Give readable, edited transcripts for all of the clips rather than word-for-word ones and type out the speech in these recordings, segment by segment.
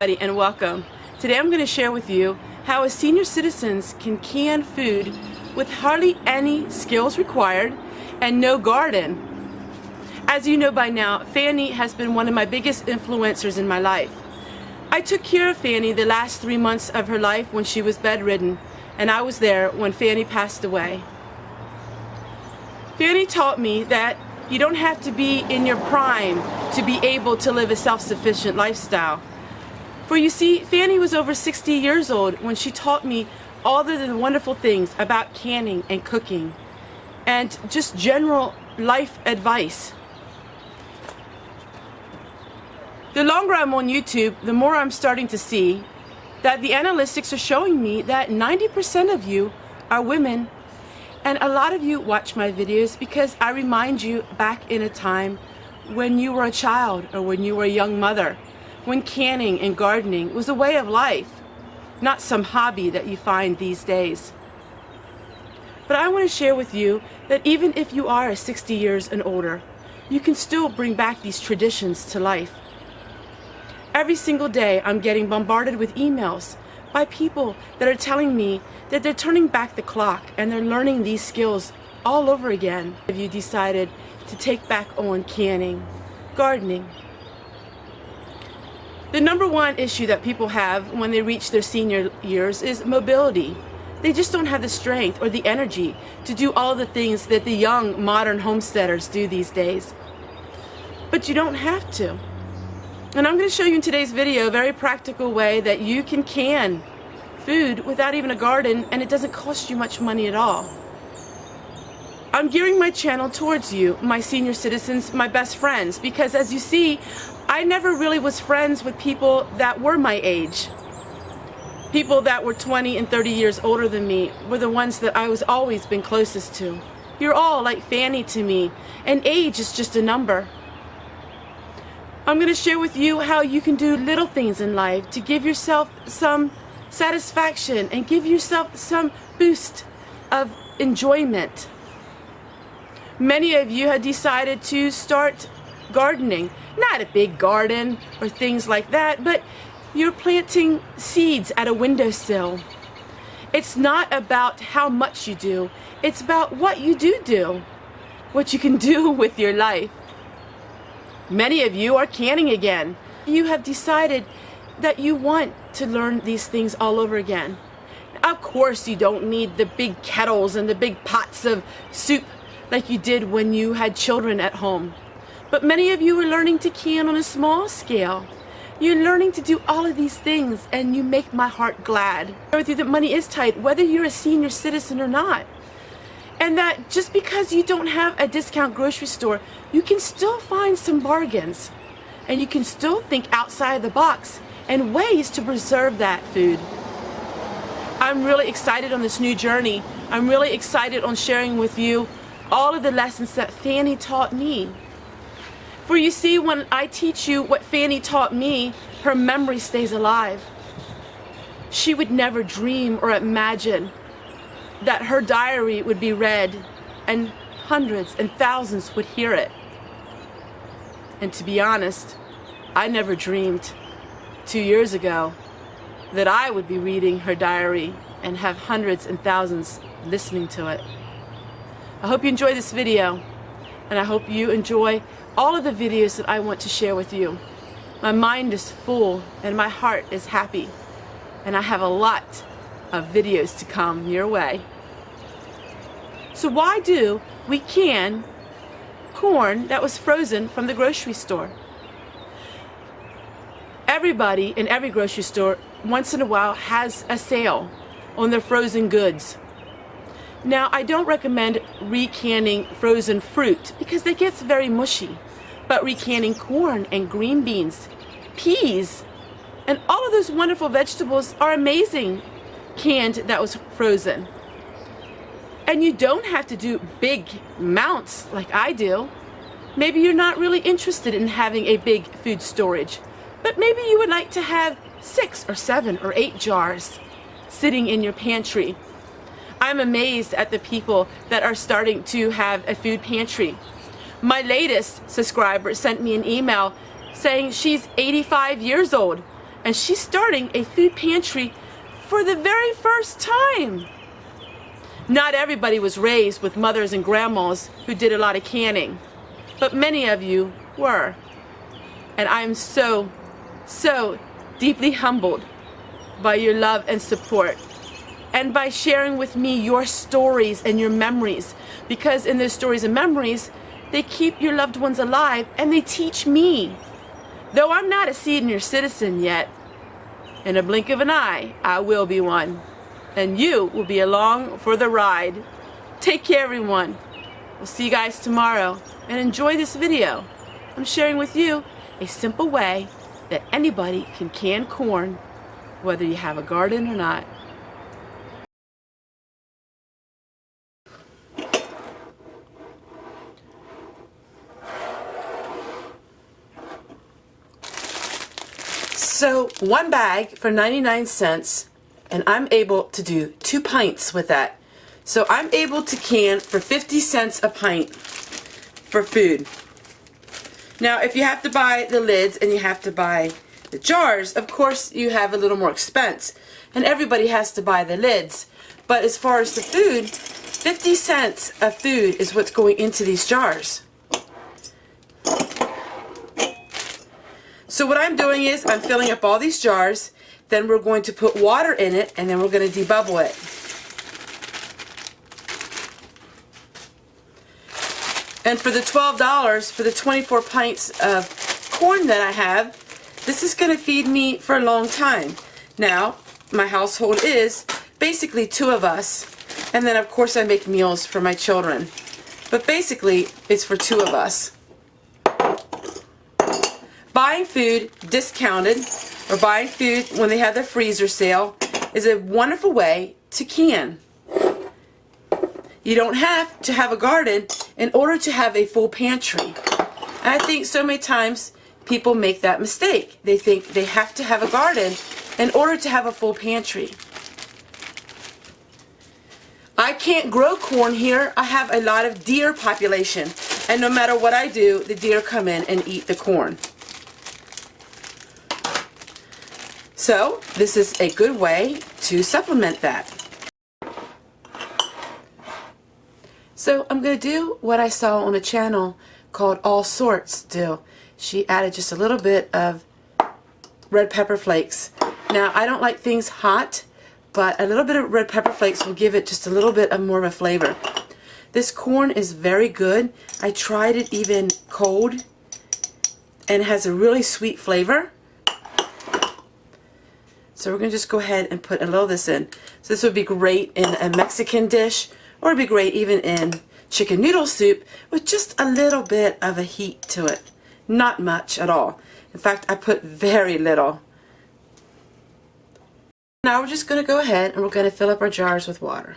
And welcome. Today I'm going to share with you how as senior citizens can can food with hardly any skills required and no garden. As you know by now, Fanny has been one of my biggest influencers in my life. I took care of Fanny the last 3 months of her life when she was bedridden, and I was there when Fanny passed away. Fanny taught me that you don't have to be in your prime to be able to live a self-sufficient lifestyle. For you see, Fanny was over 60 years old when she taught me all the wonderful things about canning and cooking and just general life advice. The longer I'm on YouTube, the more I'm starting to see that the analytics are showing me that 90% of you are women, and a lot of you watch my videos because I remind you back in a time when you were a child or when you were a young mother, when canning and gardening was a way of life, not some hobby that you find these days. But I want to share with you that even if you are 60 years and older, you can still bring back these traditions to life. Every single day I'm getting bombarded with emails by people that are telling me that they're turning back the clock and they're learning these skills all over again. Have you decided to take back on canning, gardening? The number one issue that people have when they reach their senior years is mobility. They just don't have the strength or the energy to do all the things that the young modern homesteaders do these days. But you don't have to. And I'm going to show you in today's video a very practical way that you can food without even a garden, and it doesn't cost you much money at all. I'm gearing my channel towards you, my senior citizens, my best friends, because as you see, I never really was friends with people that were my age. People that were 20 and 30 years older than me were the ones that I was always been closest to. You're all like Fanny to me, and age is just a number. I'm going to share with you how you can do little things in life to give yourself some satisfaction and give yourself some boost of enjoyment. Many of you have decided to start gardening. Not a big garden or things like that, but you're planting seeds at a windowsill. It's not about how much you do, it's about what you do, what you can do with your life. Many of you are canning again. You have decided that you want to learn these things all over again. Of course, you don't need the big kettles and the big pots of soup like you did when you had children at home. But many of you are learning to can on a small scale. You're learning to do all of these things, and you make my heart glad. I share with you that money is tight, whether you're a senior citizen or not. And that just because you don't have a discount grocery store, you can still find some bargains. And you can still think outside the box and ways to preserve that food. I'm really excited on this new journey. I'm really excited on sharing with you all of the lessons that Fanny taught me. For you see, when I teach you what Fanny taught me, her memory stays alive. She would never dream or imagine that her diary would be read and hundreds and thousands would hear it. And to be honest, I never dreamed 2 years ago that I would be reading her diary and have hundreds and thousands listening to it. I hope you enjoy this video, and I hope you enjoy all of the videos that I want to share with you. My mind is full and my heart is happy, and I have a lot of videos to come your way. So why do we can corn that was frozen from the grocery store? Everybody in every grocery store once in a while has a sale on their frozen goods. Now, I don't recommend recanning frozen fruit because it gets very mushy, but recanning corn and green beans, peas, and all of those wonderful vegetables are amazing canned that was frozen. And you don't have to do big amounts like I do. Maybe you're not really interested in having a big food storage, but maybe you would like to have 6 or 7 or 8 jars sitting in your pantry. I'm amazed at the people that are starting to have a food pantry. My latest subscriber sent me an email saying she's 85 years old And she's starting a food pantry for the very first time. Not everybody was raised with mothers and grandmas who did a lot of canning, but many of you were. And I'm so deeply humbled by your love and support, and by sharing with me your stories and your memories, because in those stories and memories, they keep your loved ones alive and they teach me. Though I'm not a senior citizen yet, in a blink of an eye, I will be one. And you will be along for the ride. Take care, everyone. We'll see you guys tomorrow. And enjoy this video. I'm sharing with you a simple way that anybody can can corn, whether you have a garden or not. So one bag for 99 cents, and I'm able to do 2 pints with that. So I'm able to can for 50 cents a pint for food. Now if you have to buy the lids and you have to buy the jars, of course you have a little more expense, and everybody has to buy the lids. But as far as the food, 50 cents of food is what's going into these jars. So what I'm doing is I'm filling up all these jars, then we're going to put water in it, and then we're going to debubble it. And for the $12 for the 24 pints of corn that I have, this is going to feed me for a long time. Now, my household is basically 2 of us, and then of course I make meals for my children. But basically, it's for 2 of us. Buying food discounted, or buying food when they have their freezer sale, is a wonderful way to can. You don't have to have a garden in order to have a full pantry. And I think so many times people make that mistake. They think they have to have a garden in order to have a full pantry. I can't grow corn here. I have a lot of deer population, and no matter what I do, the deer come in and eat the corn. So this is a good way to supplement that. So I'm going to do what I saw on a channel called All Sorts do. She added just a little bit of red pepper flakes. Now I don't like things hot, but a little bit of red pepper flakes will give it just a little bit of more of a flavor. This corn is very good. I tried it even cold, and it has a really sweet flavor. So we're going to just go ahead and put a little of this in. So this would be great in a Mexican dish, or it'd be great even in chicken noodle soup with just a little bit of a heat to it. Not much at all. In fact, I put very little. Now we're just going to go ahead and we're going to fill up our jars with water.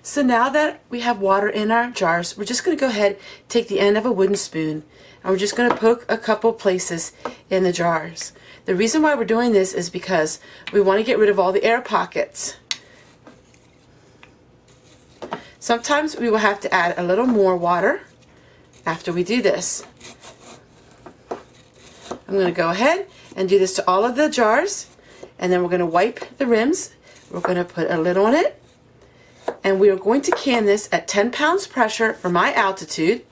So now that we have water in our jars, we're just going to go ahead, take the end of a wooden spoon, and we're just going to poke a couple places in the jars. The reason why we're doing this is because we want to get rid of all the air pockets. Sometimes we will have to add a little more water after we do this. I'm going to go ahead and do this to all of the jars, and then we're going to wipe the rims. We're going to put a lid on it. And we are going to can this at 10 pounds pressure for my altitude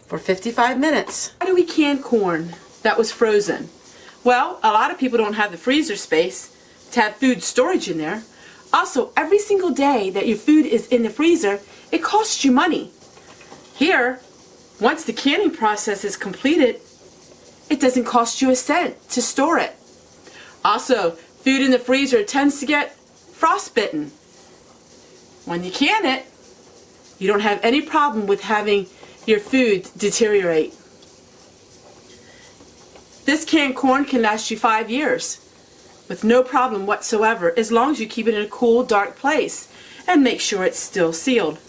for 55 minutes. How do we can corn that was frozen? Well, a lot of people don't have the freezer space to have food storage in there. Also, every single day that your food is in the freezer, it costs you money. Here, once the canning process is completed, it doesn't cost you a cent to store it. Also, food in the freezer tends to get frostbitten. When you can it, you don't have any problem with having your food deteriorate. This canned corn can last you 5 years with no problem whatsoever, as long as you keep it in a cool, dark place and make sure it's still sealed.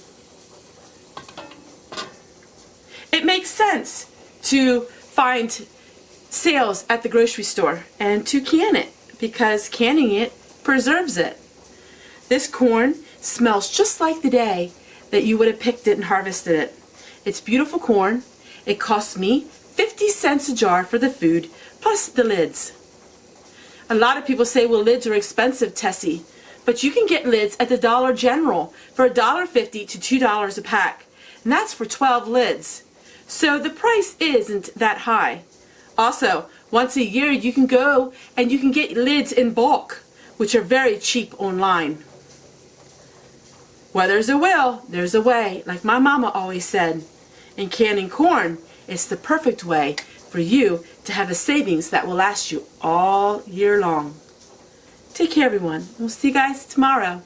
It makes sense to find sales at the grocery store and to can it, because canning it preserves it. This corn smells just like the day that you would have picked it and harvested it. It's beautiful corn. It costs me 50 cents a jar for the food, plus the lids. A lot of people say, well, lids are expensive, Tessie, but you can get lids at the Dollar General for $1.50 to $2 a pack, and that's for 12 lids. So the price isn't that high. Also, once a year you can go and you can get lids in bulk, which are very cheap online. Where there's a will, there's a way, like my mama always said. And canning corn is the perfect way for you to have a savings that will last you all year long. Take care, everyone. We'll see you guys tomorrow.